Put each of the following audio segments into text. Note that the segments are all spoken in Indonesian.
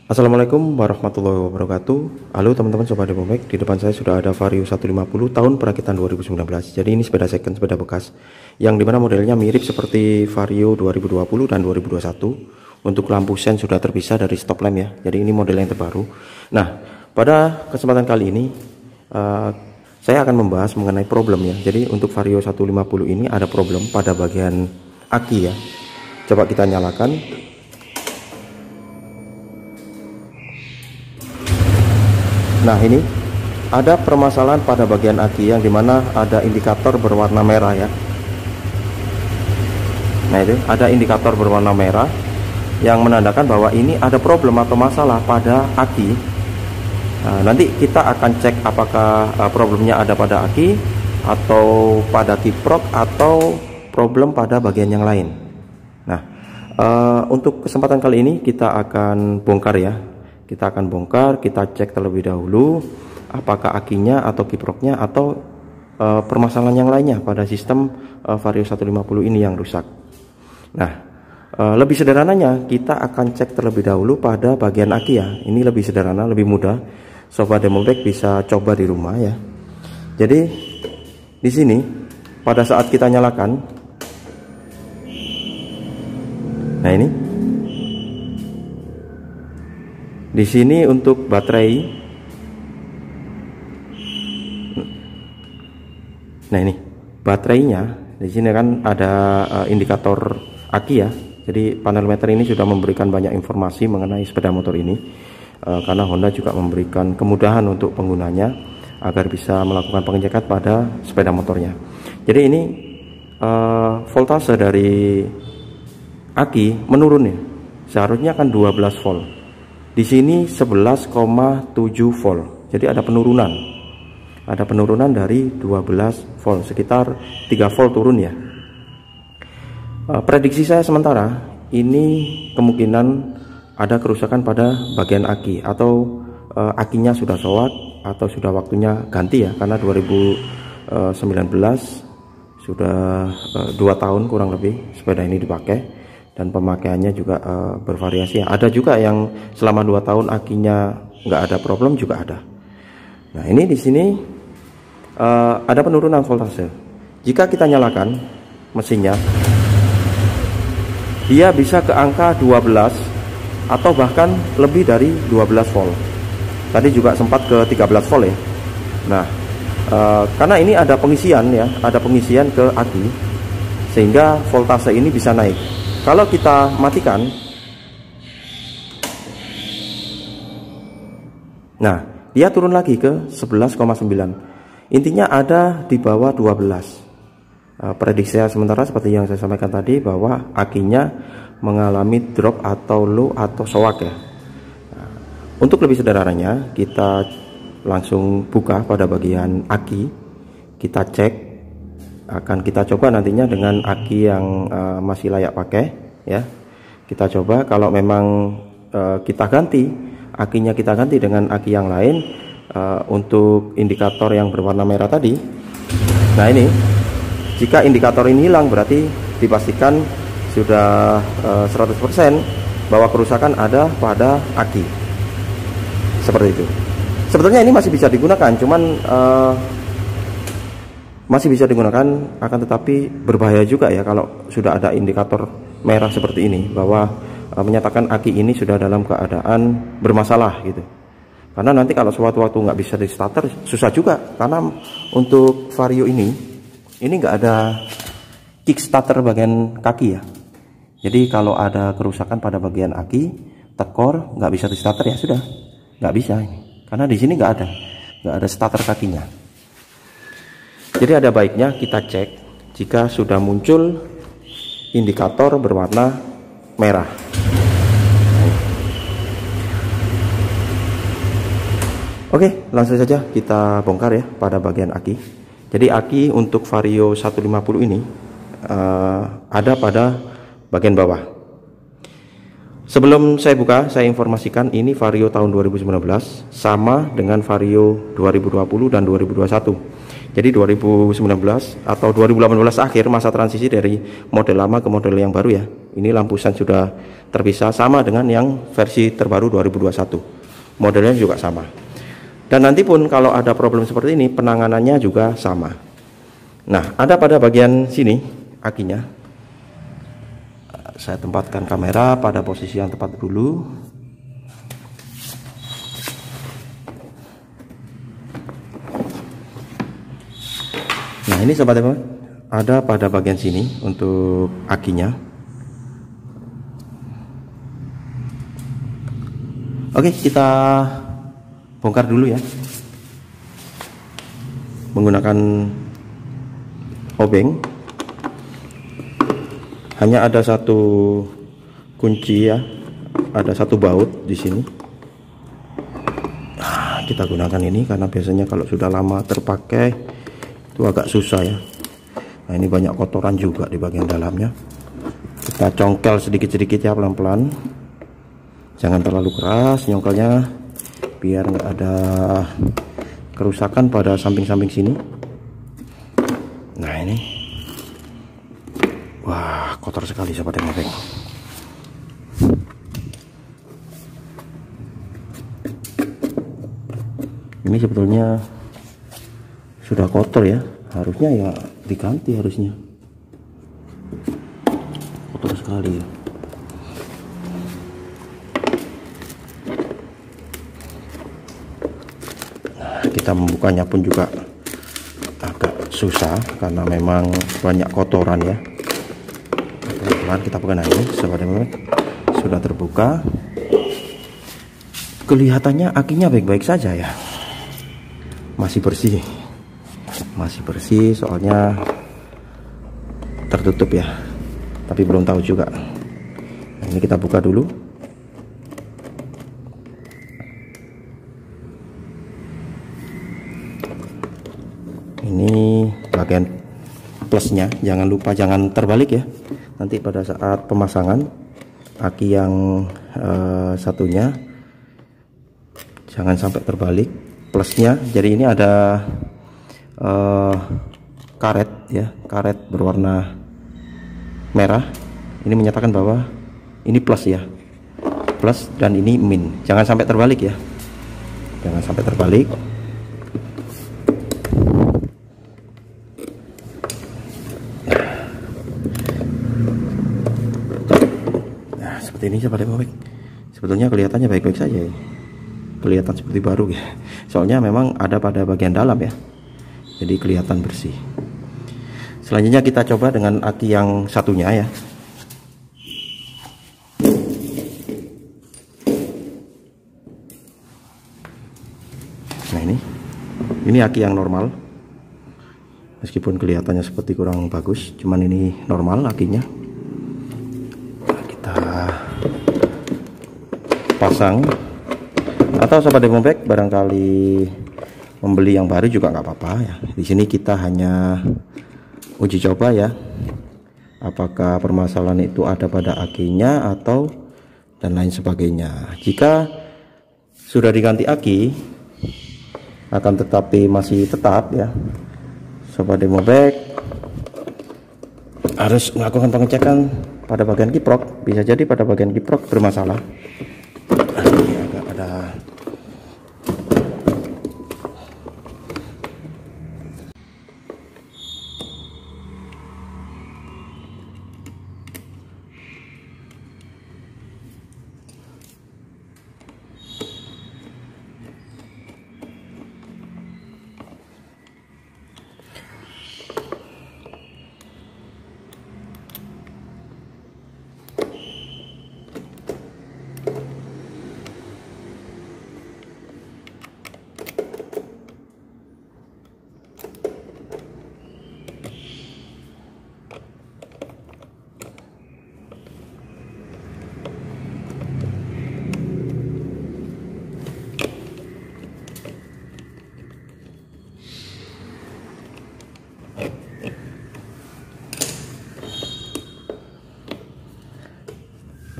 Assalamualaikum warahmatullahi wabarakatuh. Halo teman-teman sobat Demomek, di depan saya sudah ada Vario 150 tahun perakitan 2019. Jadi ini sepeda second, sepeda bekas yang dimana modelnya mirip seperti Vario 2020 dan 2021. Untuk lampu sen sudah terpisah dari stop lamp ya. Jadi ini model yang terbaru. Nah, pada kesempatan kali ini saya akan membahas mengenai problem ya. Jadi untuk Vario 150 ini ada problem pada bagian aki ya. Coba kita nyalakan. Nah, ini ada permasalahan pada bagian aki yang dimana ada indikator berwarna merah ya. Nah, itu ada indikator berwarna merah yang menandakan bahwa ini ada problem atau masalah pada aki. Nah, nanti kita akan cek apakah problemnya ada pada aki atau pada kiprok atau problem pada bagian yang lain. Nah, untuk kesempatan kali ini kita akan bongkar ya. Kita akan bongkar, kita cek terlebih dahulu apakah akinya atau kiproknya atau permasalahan yang lainnya pada sistem Vario 150 ini yang rusak. Nah, lebih sederhananya kita akan cek terlebih dahulu pada bagian aki ya. Ini lebih sederhana, lebih mudah. Sobat Demomek bisa coba di rumah ya. Jadi di sini pada saat kita nyalakan, nah ini. Di sini untuk baterai. Nah, ini baterainya. Di sini kan ada indikator aki ya. Jadi panel meter ini sudah memberikan banyak informasi mengenai sepeda motor ini. Karena Honda juga memberikan kemudahan untuk penggunanya agar bisa melakukan pengecekan pada sepeda motornya. Jadi ini voltase dari aki menurun ya. Seharusnya kan 12 volt. Di sini 11,7 volt. Jadi ada penurunan. Ada penurunan dari 12 volt, sekitar 3 volt turun ya. Prediksi saya sementara ini kemungkinan ada kerusakan pada bagian aki atau akinya sudah soak atau sudah waktunya ganti ya, karena 2019 sudah 2 tahun kurang lebih sepeda ini dipakai. Dan pemakaiannya juga bervariasi ya. Ada juga yang selama 2 tahun akinya nggak ada problem juga ada. Nah, ini di sini ada penurunan voltase. Jika kita nyalakan mesinnya, dia bisa ke angka 12 atau bahkan lebih dari 12 volt. Tadi juga sempat ke 13 volt ya. Nah, karena ini ada pengisian ya, ada pengisian ke aki sehingga voltase ini bisa naik. Kalau kita matikan, nah dia turun lagi ke 11,9. Intinya ada di bawah 12. Prediksi saya sementara seperti yang saya sampaikan tadi bahwa akinya mengalami drop atau low atau soak ya. Nah, untuk lebih sederhananya kita langsung buka pada bagian aki, kita cek. Akan kita coba nantinya dengan aki yang masih layak pakai ya. Kita coba kalau memang kita ganti akinya, kita ganti dengan aki yang lain untuk indikator yang berwarna merah tadi. Nah, ini jika indikator ini hilang berarti dipastikan sudah 100% bahwa kerusakan ada pada aki. Seperti itu. Sebetulnya ini masih bisa digunakan, cuman masih bisa digunakan, akan tetapi berbahaya juga ya kalau sudah ada indikator merah seperti ini, bahwa menyatakan aki ini sudah dalam keadaan bermasalah gitu. Karena nanti kalau suatu waktu nggak bisa di starter susah juga, karena untuk Vario ini nggak ada kickstarter bagian kaki ya. Jadi kalau ada kerusakan pada bagian aki, tekor, nggak bisa di starter ya sudah, nggak bisa ini, karena di sini nggak ada starter kakinya. Jadi ada baiknya kita cek jika sudah muncul indikator berwarna merah. Oke, langsung saja kita bongkar ya pada bagian aki. Jadi aki untuk Vario 150 ini ada pada bagian bawah. Sebelum saya buka, saya informasikan ini Vario tahun 2019 sama dengan Vario 2020 dan 2021. Jadi 2019 atau 2018 akhir masa transisi dari model lama ke model yang baru ya. Ini lampu sen sudah terpisah, sama dengan yang versi terbaru 2021. Modelnya juga sama. Dan nanti pun kalau ada problem seperti ini, penanganannya juga sama. Nah, ada pada bagian sini akinya. Saya tempatkan kamera pada posisi yang tepat dulu. Nah, ini sobat teman, ada pada bagian sini untuk akinya. Oke, kita bongkar dulu ya, menggunakan obeng. Hanya ada satu kunci ya, ada satu baut di sini. Nah, kita gunakan ini karena biasanya kalau sudah lama terpakai itu agak susah ya. Nah, ini banyak kotoran juga di bagian dalamnya. Kita congkel sedikit-sedikit ya, pelan-pelan. Jangan terlalu keras nyongkelnya, biar nggak ada kerusakan pada samping-samping sini. Nah, ini, wah, kotor sekali sobat MFX. Ini sebetulnya sudah kotor ya, harusnya ya diganti, harusnya kotor sekali ya. Kita membukanya pun juga agak susah karena memang banyak kotoran ya. Pelan-pelan kita buka. Nah, ini sobat-sobat sudah terbuka. Kelihatannya akinya baik-baik saja ya, masih bersih, soalnya tertutup ya, tapi belum tahu juga. Nah, ini kita buka dulu. Ini bagian plusnya, jangan lupa jangan terbalik ya, nanti pada saat pemasangan aki yang satunya jangan sampai terbalik plusnya. Jadi ini ada karet ya, karet berwarna merah, ini menyatakan bahwa ini plus ya, plus, dan ini min. Jangan sampai terbalik ya, jangan sampai terbalik. Ini sobat MFX, sebetulnya kelihatannya baik-baik saja ya, kelihatan seperti baru ya, soalnya memang ada pada bagian dalam ya, jadi kelihatan bersih. Selanjutnya kita coba dengan aki yang satunya ya. Nah, ini aki yang normal, meskipun kelihatannya seperti kurang bagus, cuman ini normal akinya. Pasang, atau sobat MFX barangkali membeli yang baru juga nggak apa-apa ya. Di sini kita hanya uji coba ya, apakah permasalahan itu ada pada akinya atau dan lain sebagainya. Jika sudah diganti aki, akan tetapi masih tetap ya, sobat MFX harus melakukan pengecekan pada bagian kiprok. Bisa jadi pada bagian kiprok bermasalah. Ini agak ada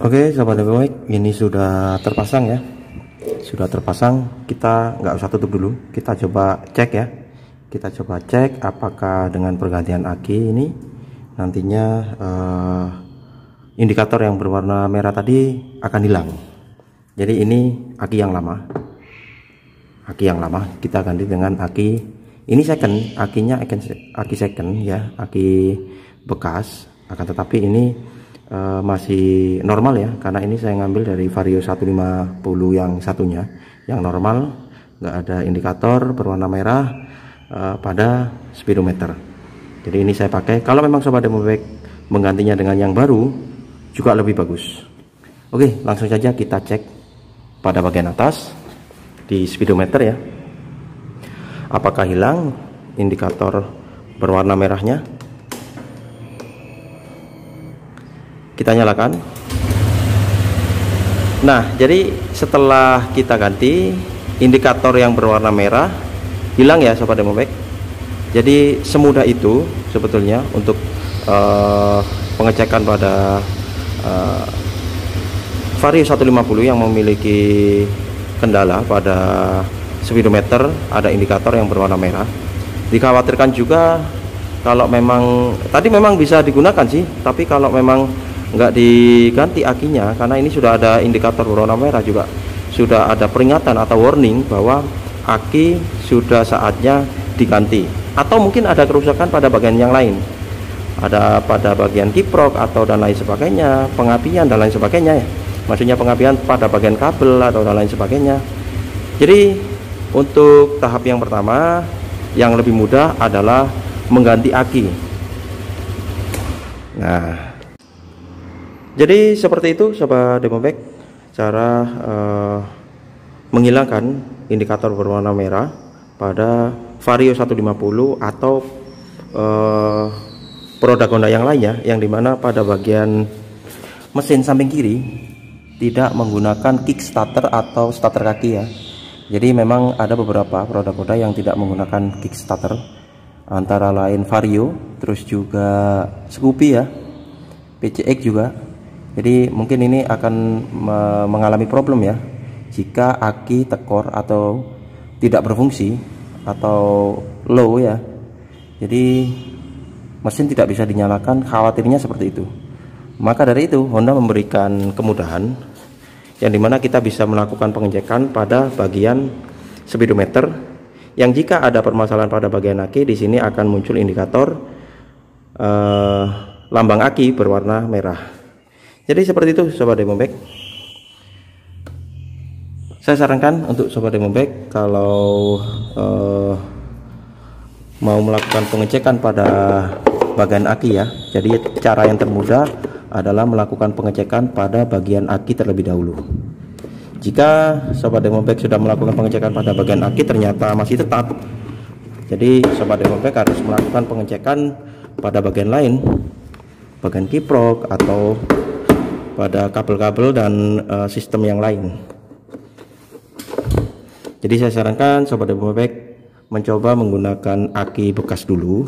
Oke sobat MFX, ini sudah terpasang ya, sudah terpasang. Kita nggak usah tutup dulu, kita coba cek ya, kita coba cek apakah dengan pergantian aki ini nantinya indikator yang berwarna merah tadi akan hilang. Jadi ini aki yang lama. Aki yang lama kita ganti dengan aki ini second, akinya aki second ya, aki bekas. Akan tetapi ini masih normal ya, karena ini saya ngambil dari Vario 150 yang satunya, yang normal, nggak ada indikator berwarna merah pada speedometer. Jadi ini saya pakai. Kalau memang sobat Demobag menggantinya dengan yang baru juga lebih bagus. Oke, langsung saja kita cek pada bagian atas di speedometer ya, apakah hilang indikator berwarna merahnya. Kita nyalakan. Nah, jadi setelah kita ganti indikator yang berwarna merah hilang ya sobat Demobag. Jadi semudah itu sebetulnya untuk pengecekan pada Vario 150 yang memiliki kendala pada speedometer ada indikator yang berwarna merah. Dikhawatirkan juga kalau memang tadi memang bisa digunakan sih, tapi kalau memang nggak diganti akinya, karena ini sudah ada indikator berwarna merah, juga sudah ada peringatan atau warning bahwa aki sudah saatnya diganti, atau mungkin ada kerusakan pada bagian yang lain, ada pada bagian kiprok atau dan lain sebagainya, pengapian dan lain sebagainya ya, maksudnya pengapian pada bagian kabel atau dan lain sebagainya. Jadi untuk tahap yang pertama yang lebih mudah adalah mengganti aki. Nah, jadi seperti itu sobat Demobag cara menghilangkan indikator berwarna merah pada Vario 150 atau produk Honda yang lainnya, yang dimana pada bagian mesin samping kiri tidak menggunakan kickstarter atau starter kaki ya. Jadi memang ada beberapa produk Honda yang tidak menggunakan kickstarter, antara lain Vario, terus juga Scoopy ya, PCX juga. Jadi mungkin ini akan mengalami problem ya jika aki tekor atau tidak berfungsi atau low ya. Jadi mesin tidak bisa dinyalakan, khawatirnya seperti itu. Maka dari itu Honda memberikan kemudahan yang dimana kita bisa melakukan pengecekan pada bagian speedometer, yang jika ada permasalahan pada bagian aki, di sini akan muncul indikator lambang aki berwarna merah. Jadi seperti itu sobat Demobag. Saya sarankan untuk sobat Demobag kalau mau melakukan pengecekan pada bagian aki ya. Jadi cara yang termudah adalah melakukan pengecekan pada bagian aki terlebih dahulu. Jika sobat Demobag sudah melakukan pengecekan pada bagian aki ternyata masih tetap, jadi sobat Demobag harus melakukan pengecekan pada bagian lain, bagian kiprok atau pada kabel-kabel dan sistem yang lain. Jadi saya sarankan sobat Demobag mencoba menggunakan aki bekas dulu.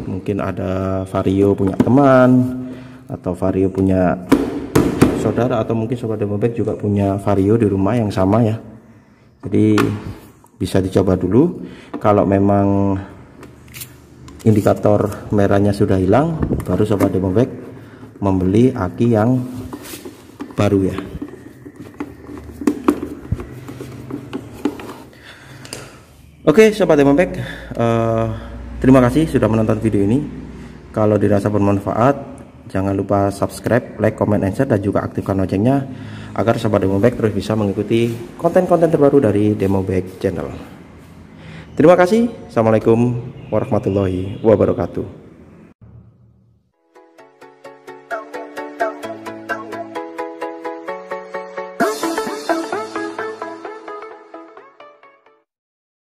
Mungkin ada Vario punya teman, atau Vario punya saudara, atau mungkin sobat Demobag juga punya Vario di rumah yang sama ya. Jadi bisa dicoba dulu. Kalau memang indikator merahnya sudah hilang, baru sobat Demobag membeli aki yang baru ya. Oke sobat Demobag, terima kasih sudah menonton video ini. Kalau dirasa bermanfaat, jangan lupa subscribe, like, comment, and share, dan juga aktifkan loncengnya agar sobat Demobag terus bisa mengikuti konten-konten terbaru dari Demobag Channel. Terima kasih. Assalamualaikum warahmatullahi wabarakatuh.